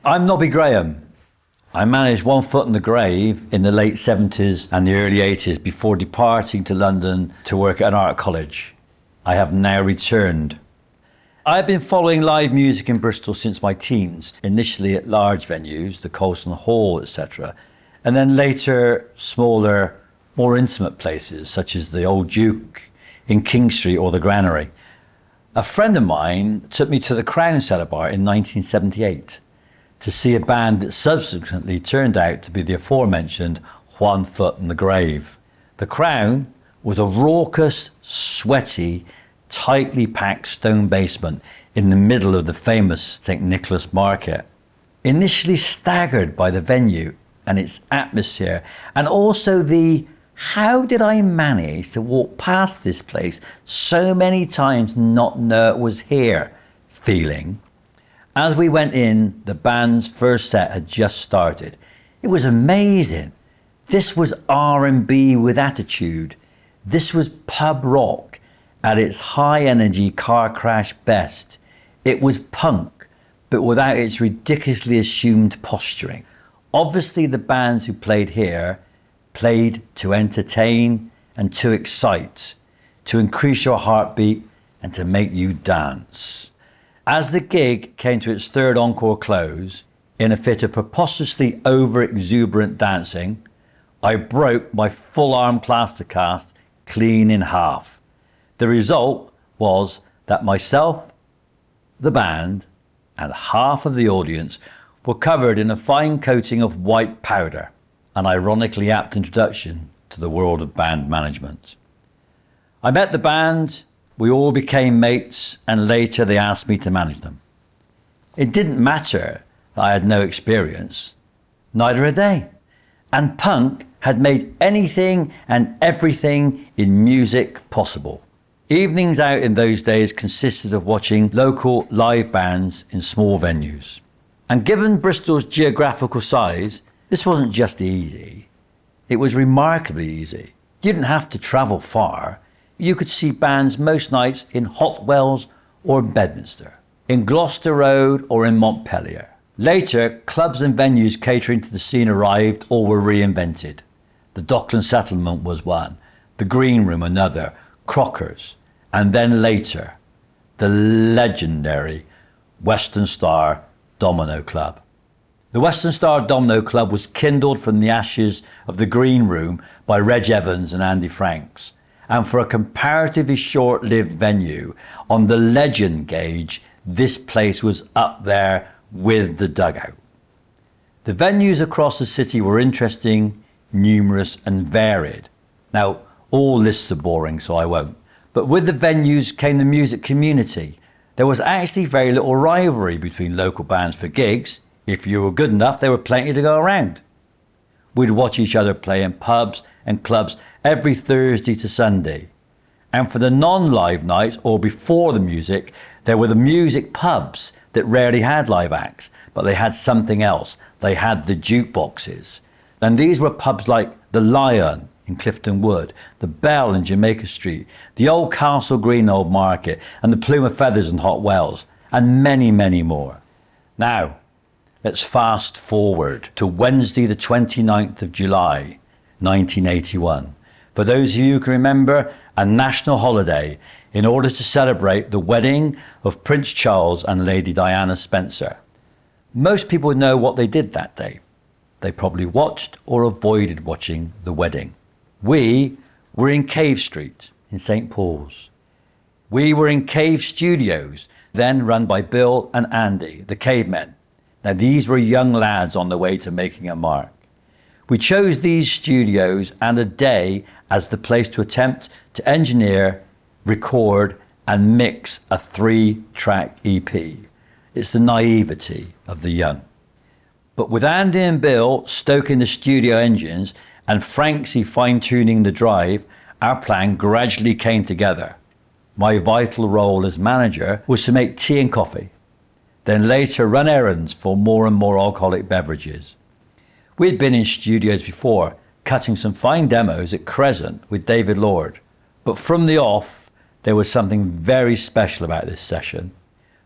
I'm Nobby Graham. I managed One Foot in the Grave in the late 70s and the early 80s before departing to London to work at an art college. I have now returned. I've been following live music in Bristol since my teens, initially at large venues, the Colston Hall, etc., and then later smaller, more intimate places such as the Old Duke in King Street or the Granary. A friend of mine took me to the Crown Cellar Bar in 1978 to see a band that subsequently turned out to be the aforementioned One Foot in the Grave. The Crown was a raucous, sweaty, tightly packed stone basement in the middle of the famous St. Nicholas Market. Initially staggered by the venue and its atmosphere, and also the how did I manage to walk past this place so many times and not know it was here feeling. As we went in, the band's first set had just started. It was amazing. This was R&B with attitude. This was pub rock at its high energy car crash best. It was punk, but without its ridiculously assumed posturing. Obviously the bands who played here played to entertain and to excite, to increase your heartbeat and to make you dance. As the gig came to its third encore close, in a fit of preposterously over-exuberant dancing, I broke my full-arm plaster cast clean in half. The result was that myself, the band, and half of the audience were covered in a fine coating of white powder, an ironically apt introduction to the world of band management. I met the band, we all became mates, and later they asked me to manage them. It didn't matter that I had no experience, neither had they. And punk had made anything and everything in music possible. Evenings out in those days consisted of watching local live bands in small venues. And given Bristol's geographical size, this wasn't just easy, it was remarkably easy. You didn't have to travel far. You could see bands most nights in Hotwells or Bedminster, in Gloucester Road or in Montpellier. Later, clubs and venues catering to the scene arrived or were reinvented. The Dockland Settlement was one, the Green Room another, Crocker's, and then later, the legendary Western Star Domino Club. The Western Star Domino Club was kindled from the ashes of the Green Room by Reg Evans and Andy Franks. And for a comparatively short-lived venue on the legend gauge, this place was up there with the Dugout. The venues across the city were interesting, numerous and varied. Now, all lists are boring, so I won't. But with the venues came the music community. There was actually very little rivalry between local bands for gigs. If you were good enough, there were plenty to go around. We'd watch each other play in pubs and clubs every Thursday to Sunday. And for the non-live nights or before the music, there were the music pubs that rarely had live acts, but they had something else. They had the jukeboxes. And these were pubs like the Lion in Clifton Wood, the Bell in Jamaica Street, the Old Castle Green Old Market, and the Plume of Feathers in Hotwells, and many, many more. Now, let's fast forward to Wednesday the 29th of July, 1981. For those of you who can remember, a national holiday in order to celebrate the wedding of Prince Charles and Lady Diana Spencer. Most people know what they did that day. They probably watched or avoided watching the wedding. We were in Cave Street in St. Paul's. We were in Cave Studios, then run by Bill and Andy, the Cavemen. Now these were young lads on the way to making a mark. We chose these studios and a day as the place to attempt to engineer, record and mix a 3-track EP. It's the naivety of the young. But with Andy and Bill stoking the studio engines and Franksy fine-tuning the drive, our plan gradually came together. My vital role as manager was to make tea and coffee, then later run errands for more and more alcoholic beverages. We'd been in studios before, cutting some fine demos at Crescent with David Lord. But from the off, there was something very special about this session.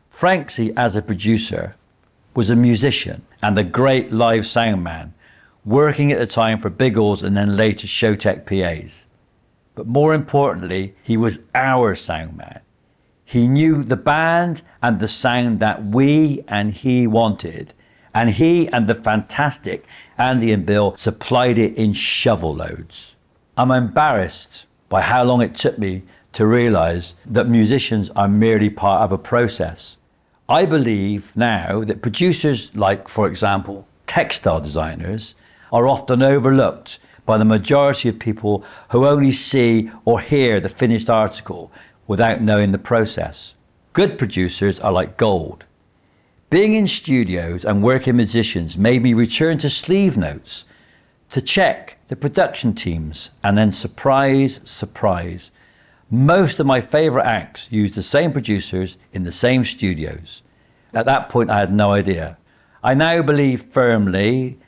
Franksy, as a producer, was a musician and a great live sound man, working at the time for Biggles and then later Showtech PAs. But more importantly, he was our sound man. He knew the band and the sound that we and he wanted, and he and the fantastic Andy and Bill supplied it in shovel loads. I'm embarrassed by how long it took me to realise that musicians are merely part of a process. I believe now that producers like, for example, textile designers are often overlooked by the majority of people who only see or hear the finished article without knowing the process. Good producers are like gold. Being in studios and working with musicians made me return to sleeve notes to check the production teams, and then surprise, surprise, most of my favourite acts used the same producers in the same studios. At that point I had no idea. I now believe firmly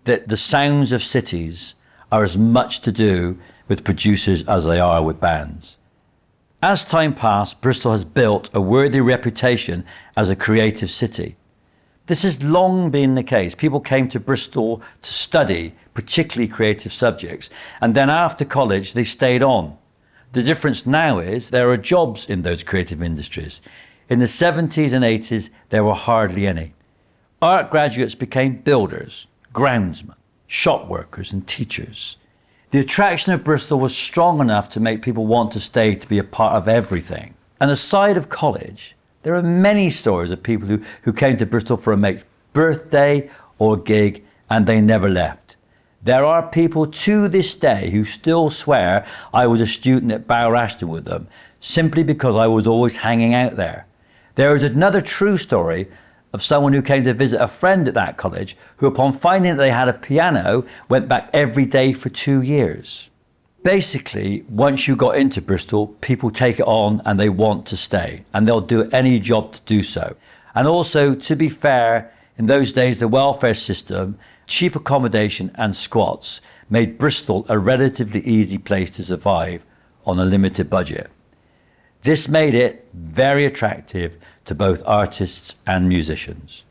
that the sounds of cities are as much to do with producers as they are with bands. As time passed, Bristol has built a worthy reputation as a creative city. This has long been the case. People came to Bristol to study particularly creative subjects, and then after college they stayed on. The difference now is there are jobs in those creative industries. In the 70s and 80s there were hardly any. Art graduates became builders, groundsmen, shop workers and teachers. The attraction of Bristol was strong enough to make people want to stay to be a part of everything. And aside of college, there are many stories of people who came to Bristol for a mate's birthday or gig and they never left. There are people to this day who still swear I was a student at Bowyer Ashton with them, simply because I was always hanging out there. There is another true story of someone who came to visit a friend at that college who, upon finding that they had a piano, went back every day for 2 years. Basically, once you got into Bristol, people take it on and they want to stay, and they'll do any job to do so. And also, to be fair, in those days the welfare system, cheap accommodation and squats made Bristol a relatively easy place to survive on a limited budget. This made it very attractive to both artists and musicians.